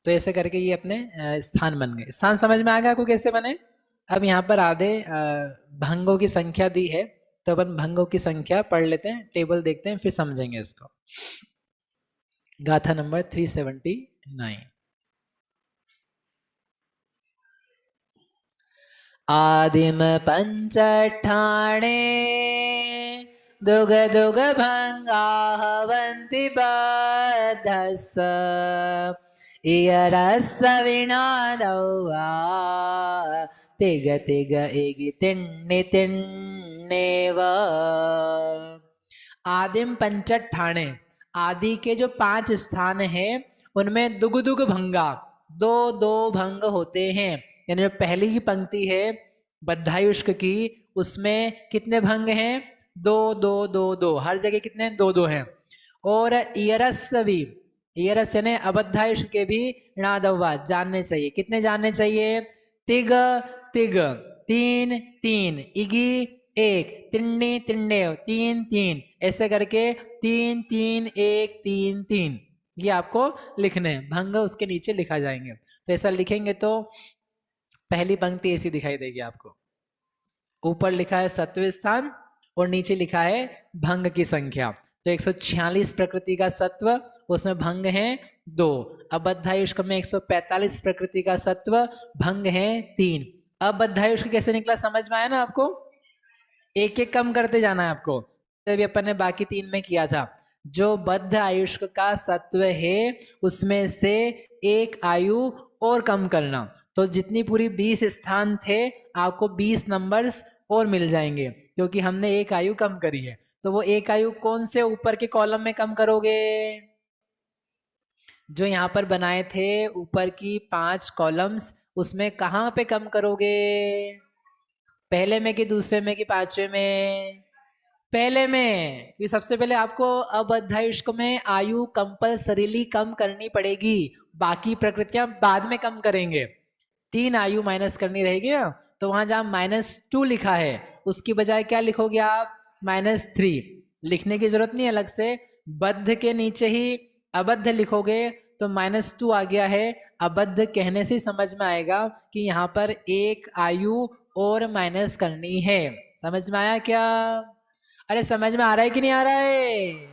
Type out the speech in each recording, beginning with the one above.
तो ऐसे करके ये अपने स्थान बन गए। स्थान समझ में आ गया आपको कैसे बने? अब यहाँ पर आधे भंगों की संख्या दी है, तो अपन भंगों की संख्या पढ़ लेते हैं, टेबल देखते हैं, फिर समझेंगे इसको। गाथा नंबर 379। आदिम पंचठाणे दुग दुग भंगा हवन्ति बद्धस्स इयरस्स विनादौवा तिग तिग इगि तिण्णि तिण्णेव। आदिम पंचठाणे, आदि के जो 5 स्थान हैं उनमें दुग दुग भंगा, दो दो भंग होते हैं। यानी जो पहली की पंक्ति है बद्धायुष्क की, उसमें कितने भंग हैं? दो दो दो दो, हर जगह कितने? दो दो हैं। और इयरस्वी, इयरस यानी अबद्धायुष्क के भी णादव्वा जानने चाहिए। कितने जानने चाहिए? तिग तिग, तीन तीन, इगी एक, तिण्णी तिण्णेव, तीन तीन, ऐसे करके तीन तीन एक तीन तीन, ये आपको लिखने हैं। भंग उसके नीचे लिखा जाएंगे। तो ऐसा लिखेंगे तो पहली पंक्ति ऐसी दिखाई देगी आपको। ऊपर लिखा है सत्व स्थान और नीचे लिखा है भंग की संख्या। तो 146 प्रकृति का सत्व, उसमें भंग है 2। अबद्धायुष्क में 145 प्रकृति का सत्व, भंग है 3। अबद्धायुष्क कैसे निकला समझ में आया ना आपको? एक एक कम करते जाना है आपको, तभी अपन ने बाकी 3 में किया था। जो बद्ध आयुष्क का सत्व है उसमें से एक आयु और कम करना, तो जितनी पूरी 20 स्थान थे आपको 20 नंबर्स और मिल जाएंगे, क्योंकि हमने एक आयु कम करी है। तो वो एक आयु कौन से ऊपर के कॉलम में कम करोगे? जो यहाँ पर बनाए थे ऊपर की 5 कॉलम्स, उसमें कहाँ पे कम करोगे? पहले में कि दूसरे में कि पांचवे में? पहले में। ये सबसे पहले आपको अबद्धायुष्क में आयु कंपल्सरीली कम करनी पड़ेगी, बाकी प्रकृतियां बाद में कम करेंगे। 3 आयु माइनस करनी रहेगी ना, तो वहां जहां -2 लिखा है उसकी बजाय क्या लिखोगे आप? -3। लिखने की जरूरत नहीं अलग से, बद्ध के नीचे ही अबद्ध लिखोगे तो -2 आ गया है। अबद्ध कहने से समझ में आएगा कि यहाँ पर एक आयु और माइनस करनी है। समझ में आया क्या? अरे समझ में आ रहा है कि नहीं आ रहा है?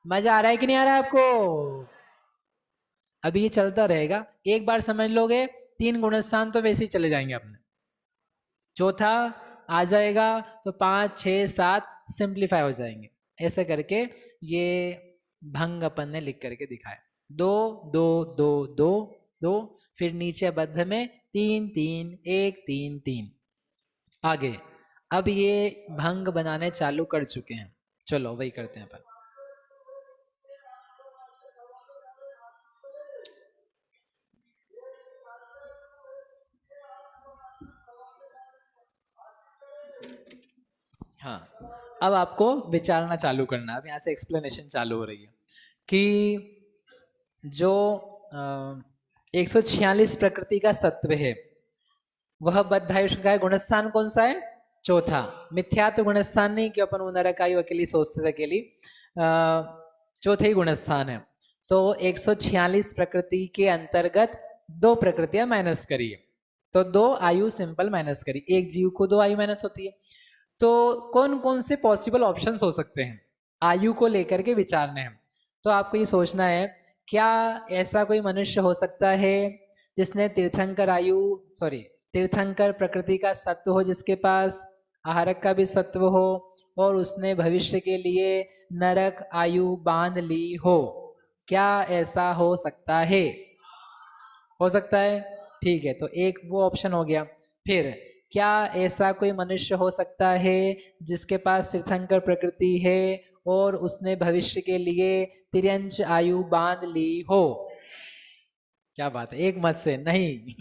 मजा आ रहा है कि नहीं आ रहा है आपको? अभी ये चलता रहेगा, एक बार समझ लोगे 3 गुणस्थान तो वैसे ही चले जाएंगे अपने। चौथा आ जाएगा तो 5 6 7 सिंप्लीफाई हो जाएंगे। ऐसे करके ये भंग अपन ने लिख करके दिखाया। 2 2 2 2 2, फिर नीचे बद्ध में 3 3 1 3 3। आगे अब ये भंग बनाने चालू कर चुके हैं, चलो वही करते हैं अपन। हाँ, अब आपको विचारना चालू करना। अब यहाँ से एक्सप्लेनेशन चालू हो रही है कि जो 146 प्रकृति का सत्व है वह बद्धायुष्क का गुणस्थान कौन सा है? चौथा। मिथ्यात्व गुणस्थान नहीं कि अपन नरक आयु अकेली सोचते थे अकेली, चौथे ही गुणस्थान है। तो 146 प्रकृति के अंतर्गत 2 प्रकृतियां माइनस करी है, तो 2 आयु सिंपल माइनस करी, एक जीव को 2 आयु माइनस होती है। तो कौन कौन से पॉसिबल ऑप्शंस हो सकते हैं आयु को लेकर के विचारने हैं। तो आपको ये सोचना है, क्या ऐसा कोई मनुष्य हो सकता है जिसने तीर्थंकर प्रकृति का सत्व हो, जिसके पास आहारक का भी सत्व हो, और उसने भविष्य के लिए नरक आयु बांध ली हो? क्या ऐसा हो सकता है? हो सकता है, ठीक है, तो एक वो ऑप्शन हो गया। फिर क्या ऐसा कोई मनुष्य हो सकता है जिसके पास तीर्थंकर प्रकृति है और उसने भविष्य के लिए तिर्यंच आयु बांध ली हो? क्या बात है, एक मत से नहीं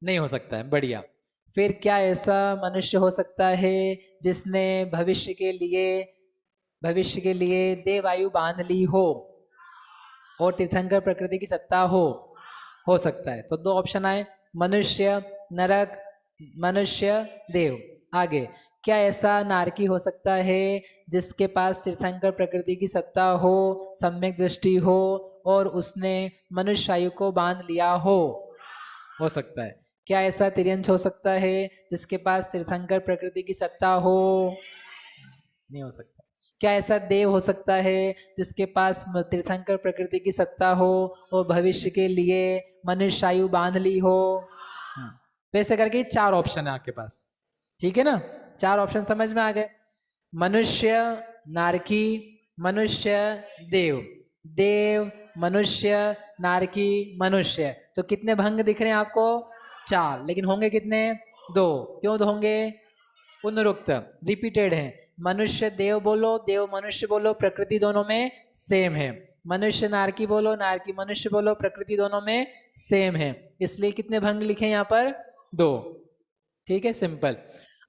नहीं हो सकता है, बढ़िया। फिर क्या ऐसा मनुष्य हो सकता है जिसने भविष्य के लिए देव आयु बांध ली हो और तीर्थंकर प्रकृति की सत्ता हो सकता है। तो 2 ऑप्शन आए, मनुष्य नरक, मनुष्य देव। आगे, क्या ऐसा नारकी हो सकता है जिसके पास तीर्थंकर प्रकृति की सत्ता हो, सम्यक दृष्टि हो और उसने मनुष्य आयु को बांध लिया हो सकता है। क्या ऐसा तिर्यंश हो सकता है जिसके पास तीर्थंकर प्रकृति की सत्ता हो? नहीं हो सकता। क्या ऐसा देव हो सकता है जिसके पास तीर्थंकर प्रकृति की सत्ता हो और भविष्य के लिए मनुष्य आयु बांध ली हो? तो ऐसे करके 4 ऑप्शन है आपके पास, ठीक है ना? 4 ऑप्शन समझ में आ गए। मनुष्य, नारकी, मनुष्य, देव, देव, मनुष्य, नारकी, मनुष्य। तो कितने भंग दिख रहे हैं आपको? 4, लेकिन होंगे कितने? 2। क्यों दो होंगे? पुनरुक्त, रिपीटेड है। मनुष्य देव बोलो, देव मनुष्य बोलो, प्रकृति दोनों में सेम है। मनुष्य नारकी बोलो, नारकी मनुष्य बोलो, प्रकृति दोनों में सेम है। इसलिए कितने भंग लिखे यहाँ पर? 2। ठीक है, सिंपल।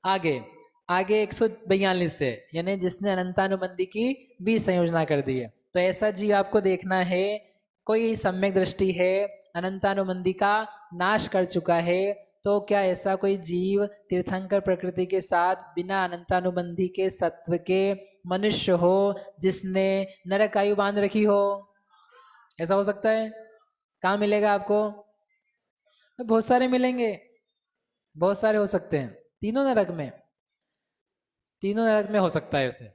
आगे आगे 142 से, यानी जिसने अनंतानुबंधी की विसंयोजना कर दी है। तो ऐसा जीव आपको देखना है, कोई सम्यक दृष्टि है, अनंतानुबंधी का नाश कर चुका है। तो क्या ऐसा कोई जीव तीर्थंकर प्रकृति के साथ बिना अनंतानुबंधी के सत्व के मनुष्य हो जिसने नरक आयु बांध रखी हो? ऐसा हो सकता है? कहाँ मिलेगा आपको? बहुत सारे मिलेंगे, बहुत सारे हो सकते हैं। तीनों नरक में हो सकता है उसे।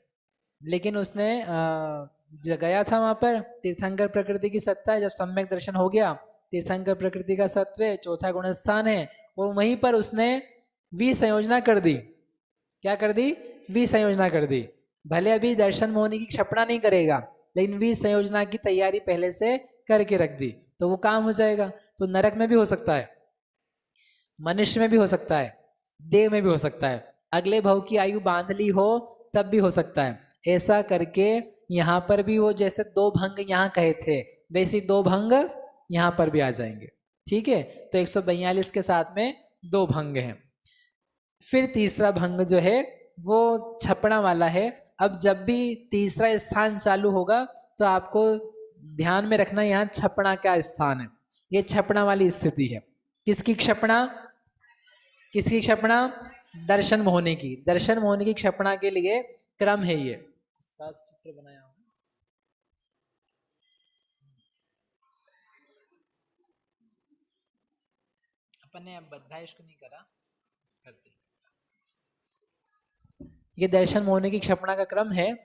लेकिन उसने गया था वहां पर, तीर्थंकर प्रकृति की सत्ता है, जब सम्यक दर्शन हो गया, तीर्थंकर प्रकृति का सत्व है, चौथा गुण स्थान है, और वहीं पर उसने विसंयोजना कर दी। क्या कर दी? विसंयोजना कर दी। भले अभी दर्शन मोहनी की क्षपणा नहीं करेगा, लेकिन विसंयोजना की तैयारी पहले से करके रख दी, तो वो काम हो जाएगा। तो नरक में भी हो सकता है, मनुष्य में भी हो सकता है, देव में भी हो सकता है। अगले भव की आयु बांध ली हो तब भी हो सकता है। ऐसा करके यहाँ पर भी वो जैसे 2 भंग यहाँ कहे थे, वैसे 2 भंग यहाँ पर भी आ जाएंगे। ठीक है, तो 142 के साथ में 2 भंग हैं। फिर तीसरा भंग जो है वो छपड़ा वाला है। अब जब भी तीसरा स्थान चालू होगा तो आपको ध्यान में रखना यहाँ छपड़ा क्या स्थान है। ये छपड़ा वाली स्थिति है। किसकी क्षपणा? किसकी क्षपणा? दर्शन मोहनी की। दर्शन मोहनी की क्षपणा के लिए क्रम है ये। इसका चित्र बनाया हूं, अपन ने बद्धा इसको नहीं करा, करते। ये दर्शन मोहनी की क्षपणा का क्रम है।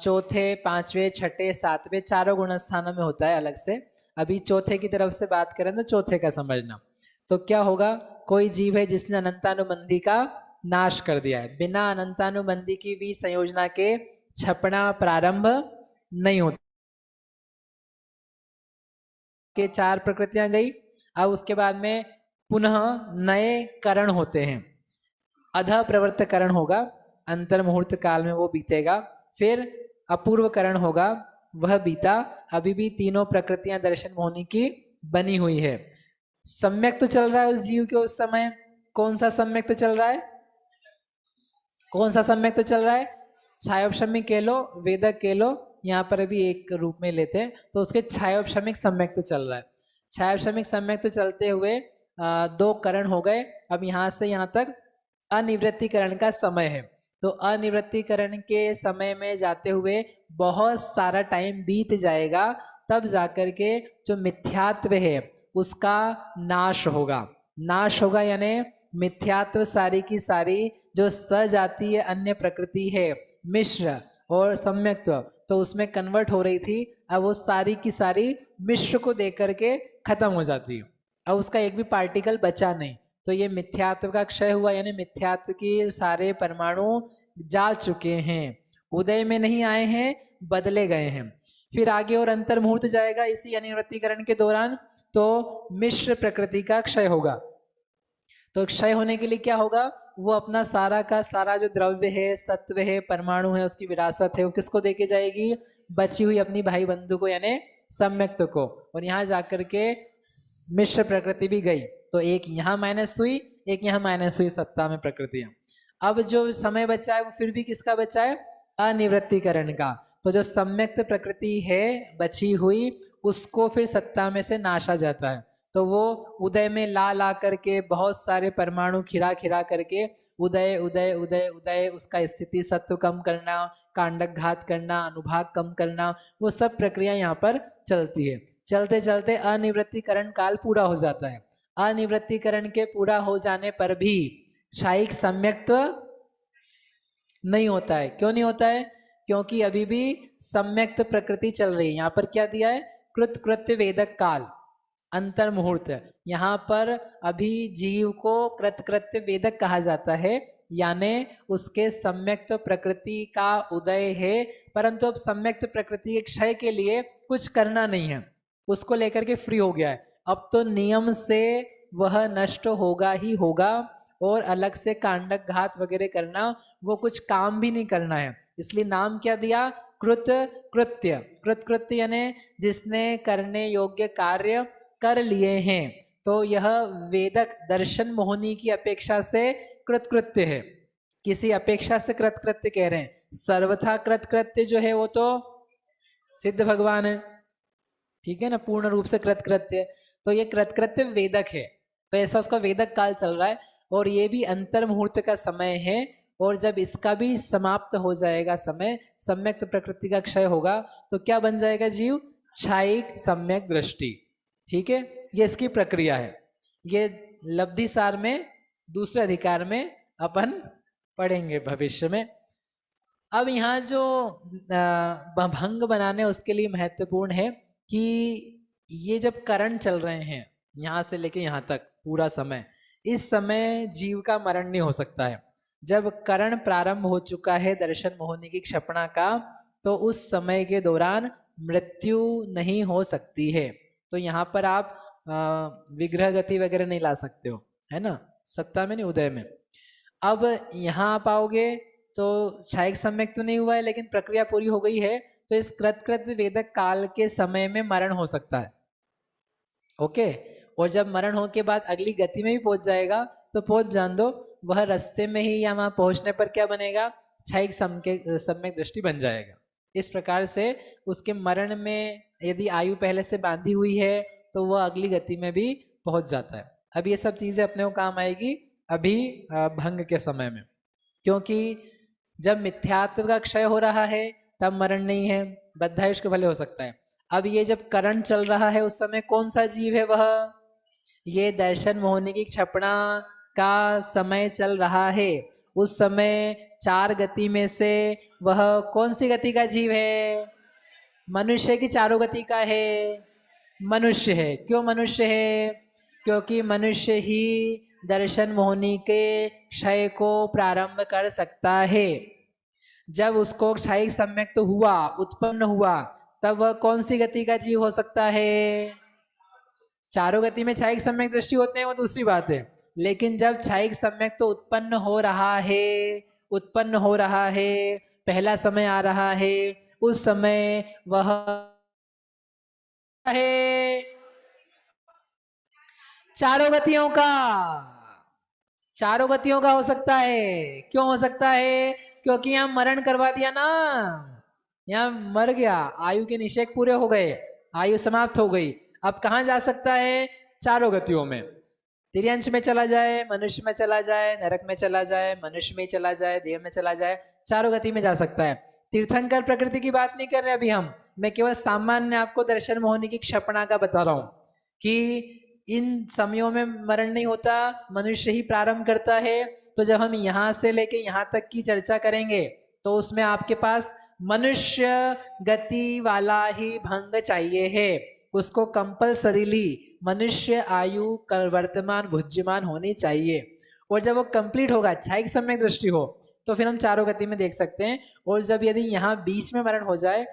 चौथे, पांचवें, छठे, सातवें, चारों गुण स्थानों में होता है अलग से। अभी चौथे की तरफ से बात करें तो चौथे का समझना। तो क्या होगा? कोई जीव है जिसने अनंतानुबंधी का नाश कर दिया है। बिना अनंतानुबंधी की भी संयोजना के छपना प्रारंभ नहीं होता। के 4 प्रकृतियां गई। अब उसके बाद में पुनः नए करण होते हैं। अध प्रवृत्त करण होगा, अंतर मुहूर्त काल में वो बीतेगा। फिर अपूर्व करण होगा, वह बीता। अभी भी तीनों प्रकृतियां दर्शन मोहनी की बनी हुई है। सम्यक तो चल रहा है उस जीव के उस समय। कौन सा सम्यक तो चल रहा है? कौन सा सम्यक तो चल रहा है? छायोपशमिक कह लो, वेदक कह लो, यहाँ पर अभी एक रूप में लेते हैं। तो उसके छायोपशमिक सम्यक तो चल रहा है। छायोपशमिक सम्यक तो चलते हुए 2 करण हो गए। अब यहाँ से यहाँ तक अनिवृत्तिकरण का समय है। तो अनिवृत्तिकरण के समय में जाते हुए बहुत सारा टाइम बीत जाएगा, तब जाकर के जो मिथ्यात्व है उसका नाश होगा। नाश होगा यानी मिथ्यात्व सारी की सारी जो सजातीय अन्य प्रकृति है, मिश्र और सम्यक्त्व, तो उसमें कन्वर्ट हो रही थी। अब वो सारी की सारी मिश्र को देख करके खत्म हो जाती है। अब उसका एक भी पार्टिकल बचा नहीं। तो ये मिथ्यात्व का क्षय हुआ, यानी मिथ्यात्व के सारे परमाणु जा चुके हैं, उदय में नहीं आए हैं, बदले गए हैं। फिर आगे और अंतर मुहूर्त जाएगा इसी अनिवृत्तिकरण के दौरान, तो मिश्र प्रकृति का क्षय होगा। तो क्षय होने के लिए क्या होगा? वो अपना सारा का सारा जो द्रव्य है, सत्व है, परमाणु है, उसकी विरासत है, वो किसको देके जाएगी? बची हुई अपनी भाई बंधु को, यानी सम्यक्त्व को। और यहाँ जाकर के मिश्र प्रकृति भी गई, तो एक यहाँ माइनस हुई, एक यहाँ माइनस हुई, सत्ता में प्रकृतियां। अब जो समय बचा है वो फिर भी किसका बचा है? अनिवृत्तिकरण का। तो जो सम्यक्त प्रकृति है बची हुई, उसको फिर सत्ता में से नाशा जाता है। तो वो उदय में ला करके बहुत सारे परमाणु खिरा खिरा करके उदय उदय उदय उदय, उसका स्थिति सत्व कम करना, कांडक घात करना, अनुभाग कम करना, वो सब प्रक्रिया यहाँ पर चलती है। चलते चलते अनिवृत्तिकरण काल पूरा हो जाता है। अनिवृत्तिकरण के पूरा हो जाने पर भी क्षयिक सम्यक्त्व नहीं होता है। क्यों नहीं होता है? क्योंकि अभी भी सम्यक्त प्रकृति चल रही है। यहाँ पर क्या दिया है? कृत कृत्य वेदक काल, अंतर मुहूर्त। यहाँ पर अभी जीव को कृतकृत्य वेदक कहा जाता है, यानी उसके सम्यक्त प्रकृति का उदय है, परंतु अब सम्यक्त प्रकृति के क्षय के लिए कुछ करना नहीं है, उसको लेकर के फ्री हो गया है। अब तो नियम से वह नष्ट होगा ही होगा, और अलग से कांडक घात वगैरह करना, वो कुछ काम भी नहीं करना है। इसलिए नाम क्या दिया? कृत कृत्य। कृत कृत्य यानी जिसने करने योग्य कार्य कर लिए हैं। तो यह वेदक दर्शन मोहिनी की अपेक्षा से कृतकृत्य है। किसी अपेक्षा से कृतकृत्य कह रहे हैं, सर्वथा कृतकृत्य जो है वो तो सिद्ध भगवान है, ठीक है ना, पूर्ण रूप से कृतकृत्य। तो ये कृतकृत्य वेदक है, तो ऐसा उसका वेदक काल चल रहा है, और ये भी अंतर मुहूर्त का समय है। और जब इसका भी समाप्त हो जाएगा समय, सम्यक प्रकृति का क्षय होगा, तो क्या बन जाएगा जीव? क्षयिक सम्यक दृष्टि। ठीक है, ये इसकी प्रक्रिया है। ये लब्धि सार में दूसरे अधिकार में अपन पढ़ेंगे भविष्य में। अब यहाँ जो भंग बनाने उसके लिए महत्वपूर्ण है कि ये जब करण चल रहे हैं यहाँ से लेके यहाँ तक पूरा समय, इस समय जीव का मरण नहीं हो सकता है। जब करण प्रारंभ हो चुका है दर्शन मोहिनी की क्षपणा का, तो उस समय के दौरान मृत्यु नहीं हो सकती है। तो यहाँ पर आप विग्रह गति वगैरह नहीं ला सकते हो, है ना, सत्ता में नहीं, उदय में। अब यहाँ आप आओगे तो क्षयिक सम्यक तो नहीं हुआ है, लेकिन प्रक्रिया पूरी हो गई है, तो इस कृतकृत्य वेदक काल के समय में मरण हो सकता है। ओके, और जब मरण होने के बाद अगली गति में भी पहुंच जाएगा तो पहुंच जान दो, वह रास्ते में ही या वहां पहुंचने पर क्या बनेगा? क्षयिक सम्यक दृष्टि बन जाएगा। इस प्रकार से उसके मरण में यदि आयु पहले से बांधी हुई है तो वह अगली गति में भी पहुंच जाता है। अब ये सब चीजें अपने को काम आएगी अभी भंग के समय में, क्योंकि जब मिथ्यात्व का क्षय हो रहा है तब मरण नहीं है, बद्धायुष्क भले हो सकता है। अब ये जब करण चल रहा है उस समय कौन सा जीव है? वह ये दर्शन मोहिनी की क्षपणा का समय चल रहा है। उस समय 4 गति में से वह कौन सी गति का जीव है? मनुष्य की 4 गति का है, मनुष्य है। क्यों मनुष्य है? क्योंकि मनुष्य ही दर्शन मोहिनी के क्षय को प्रारंभ कर सकता है। जब उसको क्षयिक सम्यक तो हुआ, उत्पन्न हुआ, तब वह कौन सी गति का जीव हो सकता है? 4 गति में क्षयिक सम्यक दृष्टि होते हैं वो दूसरी बात है, लेकिन जब क्षयिक सम्यक तो उत्पन्न हो रहा है, पहला समय आ रहा है, उस समय वह है 4 गतियों का हो सकता है। क्यों हो सकता है? क्योंकि यहाँ मरण करवा दिया ना, यहाँ मर गया, आयु के निषेक पूरे हो गए, आयु समाप्त हो गई। अब कहाँ जा सकता है? 4 गतियों में। तिर्यंश में चला जाए, मनुष्य में चला जाए, नरक में चला जाए, मनुष्य में चला जाए, देव में चला जाए, 4 गति में जा सकता है। तीर्थंकर प्रकृति की बात नहीं कर रहे अभी हम, मैं केवल सामान्य आपको दर्शन मोहिनी की क्षपणा का बता रहा हूँ कि इन समयों में मरण नहीं होता, मनुष्य ही प्रारंभ करता है। तो जब हम यहाँ से लेके यहाँ तक की चर्चा करेंगे तो उसमें आपके पास मनुष्य गति वाला ही भंग चाहिए है, उसको कंपल्सरीली मनुष्य आयु वर्तमान भुज्यमान होनी चाहिए। और जब वो कंप्लीट होगा, क्षयिक सम्यक दृष्टि हो, तो फिर हम 4 गति में देख सकते हैं। और जब यदि यहाँ बीच में मरण हो जाए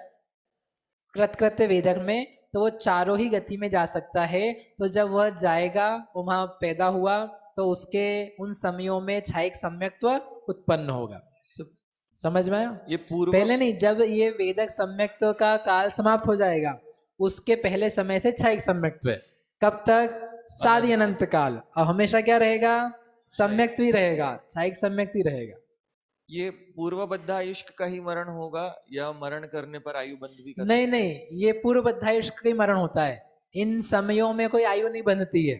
कृतकृत्य वेदक में, तो वो 4 ही गति में जा सकता है। तो जब वह जाएगा, वो वहां पैदा हुआ, तो उसके उन समयों में क्षयिक सम्यक्त्व उत्पन्न होगा। समझ में आया? ये पहले नहीं, जब ये वेदक सम्यक्त्व का काल समाप्त हो जाएगा उसके पहले समय से क्षयिक सम्यक्त्व है। कब तक? साधी अनंत काल। अब हमेशा क्या रहेगा? सम्यक्त्व ही रहेगा, क्षयिक सम्यक्त्व ही रहेगा। ये पूर्वबद्धायुष्क का ही मरण होगा या मरण करने पर आयु बंध भी कर नहीं नहीं, ये पूर्वबद्धायुष्क का ही मरण होता है। इन समयों में कोई आयु नहीं बंधती है,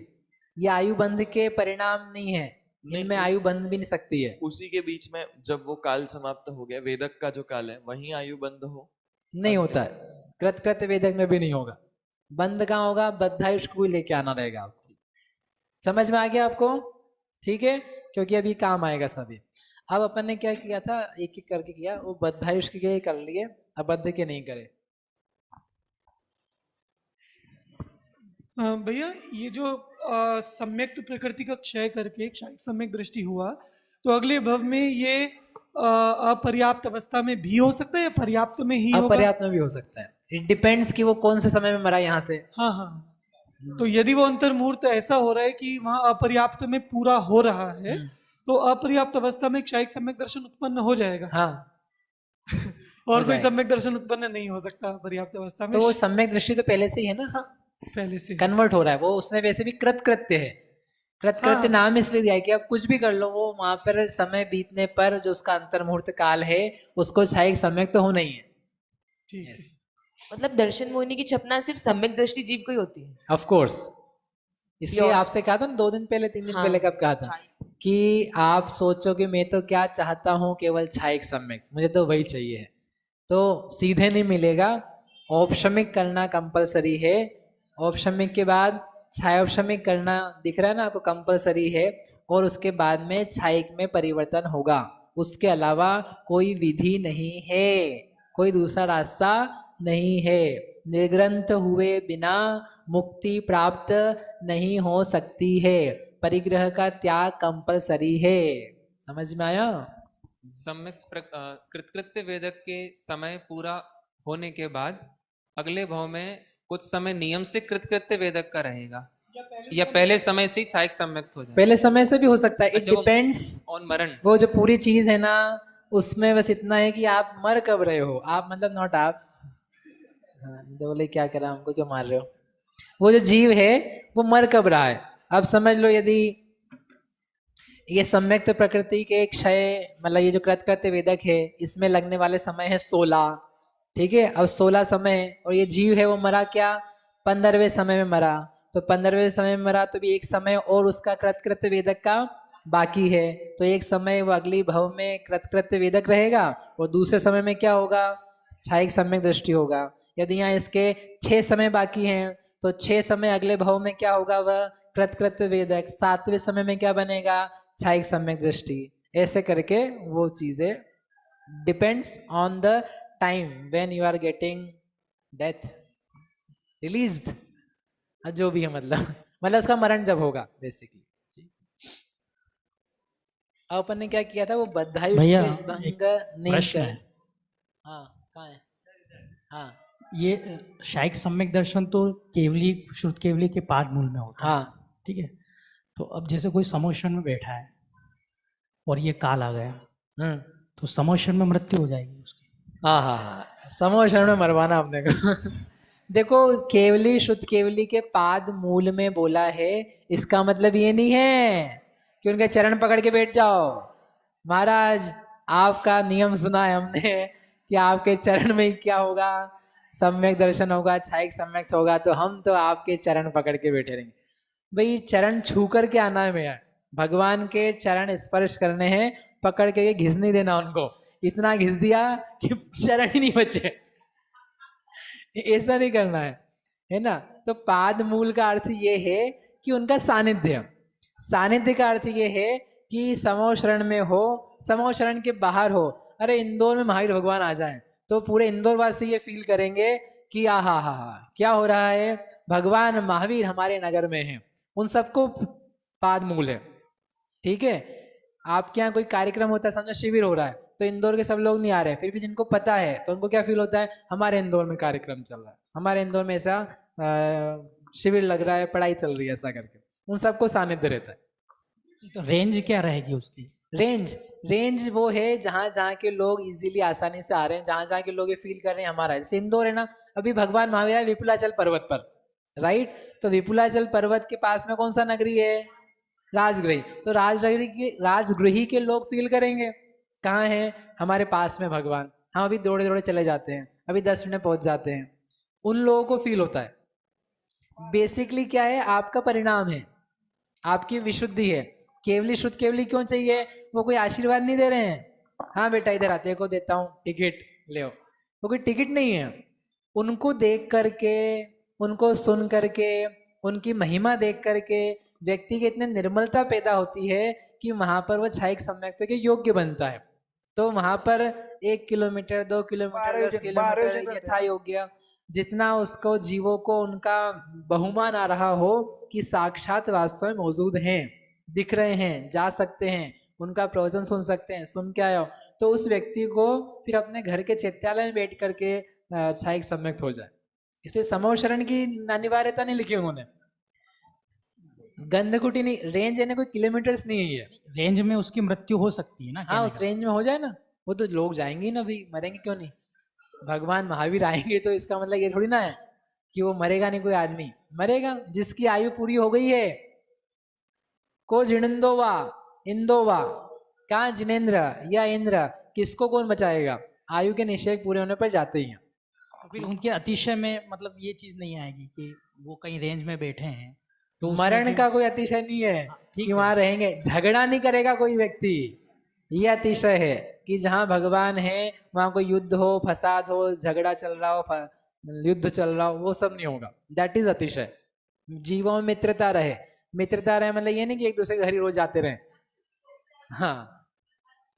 ये आयु बंध के परिणाम नहीं है, इनमें आयु बंध भी नहीं सकती है। उसी के बीच में जब वो काल समाप्त हो गया, वेदक का जो काल है, वहीं आयु बंध हो? नहीं होता है, कृत वेदक में भी नहीं होगा। बंध कहाँ होगा? बद्धायुष को ही लेके आना रहेगा आपको। समझ में आ गया आपको? ठीक है, क्योंकि अभी काम आएगा सभी। अब अपन ने क्या किया था, एक एक करके किया, वो बद्धायुष के कर लिए, अबद्ध के नहीं करे। भैया ये जो सम्यक्त प्रकृति का क्षय करके क्षयिक सम्यक दृष्टि हुआ, तो अगले भव में ये अपर्याप्त अवस्था में भी हो सकता है या पर्याप्त में ही होगा? अपर्याप्त में भी हो सकता है, इट डिपेंड्स कि वो कौन से समय में मरा यहाँ से। हाँ हाँ। तो यदि वो अंतर्मुहूर्त ऐसा हो रहा है कि वहाँ अपर्याप्त में पूरा हो रहा है, तो अपर्याप्त अवस्था में क्षयिक सम्यक दर्शन उत्पन्न हो जाएगा। हाँ, और कोई सम्यक दर्शन उत्पन्न नहीं हो सकता पर्याप्त अवस्था में। तो वो सम्यक दृष्टि तो पहले से ही है ना। हाँ, पहले से कन्वर्ट हो रहा है वो, उसने वैसे भी कृत्य है। कृत्य हाँ। नाम इसलिए दिया है कि आप कुछ भी कर लो, वो वहां पर समय बीतने पर जो उसका अंतर्मुहूर्त काल है उसको क्षयिक सम्यक तो होना ही है। ठीक है। मतलब दर्शन मोहिनी की छपना सिर्फ सम्यक दृष्टि जीव को ही होती है। ऑफ कोर्स, इसलिए Pure। आपसे कहा था ना 2 दिन पहले 3 दिन हाँ, पहले कब कहा था कि आप सोचो कि मैं तो क्या चाहता हूँ, केवल क्षयिक सम्यक, मुझे तो वही चाहिए है। तो सीधे नहीं मिलेगा, औपशमिक करना कंपलसरी है। औपशमिक के बाद छायोपशमिक करना दिख रहा है ना आपको, कंपलसरी है। और उसके बाद में क्षयिक में परिवर्तन होगा, उसके अलावा कोई विधि नहीं है, कोई दूसरा रास्ता नहीं है। निर्ग्रंथ हुए बिना मुक्ति प्राप्त नहीं हो सकती है, परिग्रह का त्याग कंपलसरी है। समझ में आया? सम्यक कृतकृत्य वेदक के समय पूरा होने के बाद अगले भाव में कुछ समय नियम से कृतकृत्य वेदक का रहेगा, या पहले समय से ही क्षयिक सम्यक हो जाए? पहले समय से भी हो सकता है, इट अच्छा, वो डिपेंड्स ऑन मरण। वो जो पूरी चीज है ना, उसमें बस इतना है कि आप मर कब रहे हो। आप मतलब नॉट आप, हाँ, तो बोले क्या करा, हमको क्यों मार रहे हो। वो जो जीव है वो मर कब रहा है। अब समझ लो, यदि ये सम्यक्त प्रकृति के क्षय, मतलब ये जो कृतकृत्य वेदक है, इसमें लगने वाले समय है 16, ठीक है। अब 16 समय, और ये जीव है वो मरा क्या, 15वें समय में मरा। तो 15वें समय में मरा तो भी एक समय और उसका कृतकृत्य वेदक का बाकी है, तो एक समय वो अगली भव में कृतकृत्य वेदक रहेगा, और दूसरे समय में क्या होगा, क्षयिक सम्यक दृष्टि होगा। यदि यहाँ इसके 6 समय बाकी हैं, तो 6 समय अगले भव में क्या होगा, वह कृतकृत्य वेदक। 7वें समय में क्या बनेगा, क्षयिक सम्यक दृष्टि। ऐसे करके वो चीजें depends on the time when you are getting death released, जो भी है, मतलब उसका मरण जब होगा बेसिकली। अब अपन ने क्या किया था, वो बद्धायुष भैया, के भंग एक नहीं प्रश्न कर। है। हाँ, कहाँ है? हाँ ये क्षयिक सम्यक दर्शन तो केवली शुद्ध केवली के पाद मूल में होता है, हाँ ठीक है। तो अब जैसे कोई समोषण में बैठा है और ये काल आ गया, तो समोषण में मृत्यु हो जाएगी उसकी। हाँ, समोषण में मरवाना आपने को। देखो, केवली शुद्ध केवली के पाद मूल में बोला है, इसका मतलब ये नहीं है कि उनके चरण पकड़ के बैठ जाओ। महाराज, आपका नियम सुना है हमने कि आपके चरण में क्या होगा, सम्यक दर्शन होगा, क्षयिक सम्यक होगा, तो हम तो आपके चरण पकड़ के बैठे रहेंगे। भाई, चरण छू करके आना है मेरा, भगवान के चरण स्पर्श करने हैं, पकड़ के घिस नहीं देना उनको। इतना घिस दिया कि चरण ही नहीं बचे, ऐसा नहीं करना है ना। तो पाद मूल का अर्थ ये है कि उनका सानिध्य। सानिध्य का अर्थ ये है कि समो शरण में हो, समो शरण के बाहर हो। अरे, इंदौर में महावीर भगवान आ जाएं तो पूरे इंदौर वासी ये फील करेंगे कि आहा हा क्या हो रहा है, भगवान महावीर हमारे नगर में हैं। उन सबको पाद मूल है, ठीक है। आपके यहाँ कोई कार्यक्रम होता है, समझो शिविर हो रहा है, तो इंदौर के सब लोग नहीं आ रहे, फिर भी जिनको पता है तो उनको क्या फील होता है, हमारे इंदौर में कार्यक्रम चल रहा है, हमारे इंदौर में ऐसा शिविर लग रहा है, पढ़ाई चल रही है, ऐसा करके उन सबको सानिध्य रहता है। तो रेंज क्या रहेगी उसकी? रेंज वो है जहाँ जहाँ के लोग इजीली आसानी से आ रहे हैं, जहाँ जहाँ के लोग ये फील कर रहे हैं हमारा। जैसे इंदौर है ना, अभी भगवान महावीर है विपुलाचल पर्वत पर, राइट। तो विपुलाचल पर्वत के पास में कौन सा नगरी है, राजगृही। तो राजगृही के लोग फील करेंगे कहाँ है, हमारे पास में भगवान, हम अभी दौड़े दौड़े चले जाते हैं, अभी 10 मिनट पहुंच जाते हैं। उन लोगों को फील होता है। बेसिकली क्या है, आपका परिणाम है, आपकी विशुद्धि है। केवली शुद्ध केवली क्यों चाहिए, वो कोई आशीर्वाद नहीं दे रहे हैं, हाँ बेटा इधर आते को देता हूँ टिकट ले, वो कोई टिकट नहीं है। उनको देख करके, उनको सुन करके, उनकी महिमा देख करके व्यक्ति के इतने निर्मलता पैदा होती है कि वहां पर वो क्षायिक सम्यक्त के योग्य बनता है। तो वहां पर 1 किलोमीटर, 2 किलोमीटर, 10 किलोमीटर यथा योग्य जितना उसको जीवों को उनका बहुमान आ रहा हो कि साक्षात वास्तव में मौजूद हैं, दिख रहे हैं, जा सकते हैं, उनका प्रवचन सुन सकते हैं, सुन के आए हो, तो उस व्यक्ति को फिर अपने घर के चैत्यालय में बैठ करके क्षायिक सम्यक्त हो जाए। इसलिए समोशरण की अनिवार्यता नहीं लिखी उन्होंने। गंधकुटी नहीं, रेंज यानी कोई किलोमीटर्स नहीं है। रेंज में उसकी मृत्यु हो सकती है ना, हाँ, उस रेंज में हो जाए ना, वो तो लोग जाएंगे ही ना भाई, मरेंगे क्यों नहीं। भगवान महावीर आएंगे तो इसका मतलब ये थोड़ी ना है कि वो मरेगा नहीं, कोई आदमी मरेगा। जिसकी आयु पूरी हो गई है, को जिनेंदोवा इंदोवा, कहाँ जिनेन्द्र या इंद्र, किसको कौन बचाएगा। आयु के निश्चय पूरे होने पर जाते ही हैं। फिर उनके अतिशय में मतलब ये चीज नहीं आएगी कि वो कहीं रेंज में बैठे हैं तो उसमें मरण भी- का कोई अतिशय नहीं है ठीक कि है। वहां रहेंगे, झगड़ा नहीं करेगा कोई व्यक्ति, ये अतिशय है कि जहाँ भगवान है वहां कोई युद्ध हो, फसाद हो, झगड़ा चल रहा हो, युद्ध चल रहा हो, वो सब नहीं होगा। दैट इज अतिशय। जीवों में मित्रता रहे, मित्रता रहे मतलब ये नहीं कि एक दूसरे के घर ही रोज जाते रहे, हाँ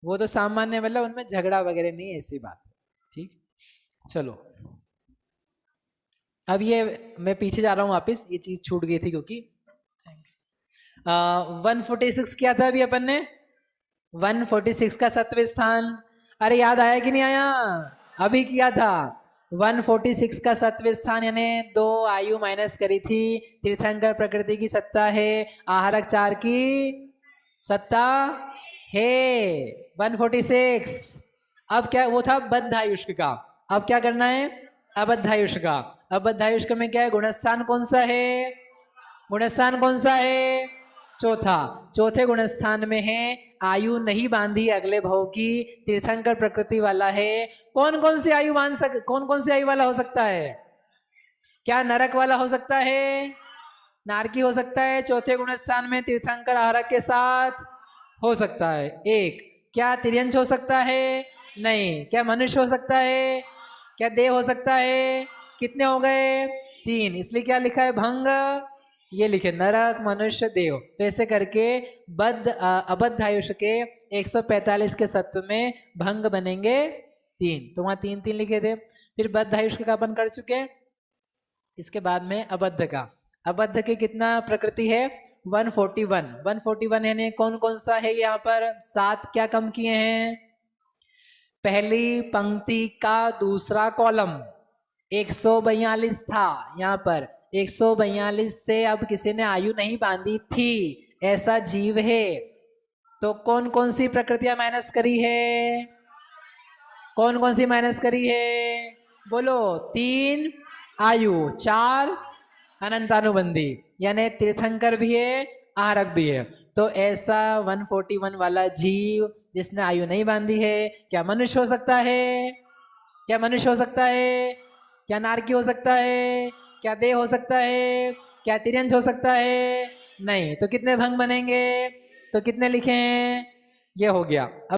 वो तो सामान्य, मतलब उनमें झगड़ा वगैरह नहीं है, ऐसी बात है। ठीक, चलो अब ये मैं पीछे जा रहा हूँ वापिस, ये चीज छूट गई थी क्योंकि 146 किया था अभी अपन ने, 146 का 7वें स्थान, अरे याद आया कि नहीं आया, अभी किया था। 146 का 7वें स्थान यानी 2 आयु माइनस करी थी। तीर्थंकर प्रकृति की सत्ता है, आहारक 4 की सत्ता है। 146 अब क्या, वो था बद्धायुष्क का, अब क्या करना है, अबद्धायुष्क का। अबद्धायुष्क में क्या है, गुणस्थान कौन सा है, गुणस्थान कौन सा है, चौथा। चौथे गुणस्थान में है आयु नहीं बांधी अगले भव की, तीर्थंकर प्रकृति वाला है। कौन कौन सी आयु बांध कौन कौन सी आयु वाला हो सकता है, क्या नरक वाला हो सकता है, नारकी हो सकता है, चौथे गुणस्थान में तीर्थंकर आहारक के साथ हो सकता है। एक, क्या तिर्यंश हो सकता है, नहीं। क्या मनुष्य हो सकता है, क्या देव हो सकता है, कितने हो गए, 3, इसलिए क्या लिखा है भंग, ये लिखे नरक, मनुष्य, देव। तो ऐसे करके अबद्ध आयुष के 145 के सत्व में भंग बनेंगे 3, तो वहां 3 3 लिखे थे। फिर बद्ध आयुष का अपन कर चुके, इसके बाद में अबद्ध का। अबद्ध के कितना प्रकृति है, 141। 141 यानी कौन कौन सा है यहाँ पर, 7 क्या कम किए हैं, पहली पंक्ति का दूसरा कॉलम 142 था, यहाँ पर 142 से अब किसी ने आयु नहीं बांधी थी, ऐसा जीव है। तो कौन कौन सी प्रकृतियां माइनस करी है, कौन कौन सी माइनस करी है, बोलो। 3 आयु, 4 अनंतानुबंधी, यानी तीर्थंकर भी है, आहारक भी है। तो ऐसा 141 वाला जीव जिसने आयु नहीं बांधी है, क्या मनुष्य हो सकता है, क्या मनुष्य हो सकता है, क्या नारकी हो सकता है, क्या देह हो सकता है, क्या तिर्यंश हो सकता है, नहीं। तो कितने भंग बनेंगे, तो कितने लिखे हैं, ये हो गया। अब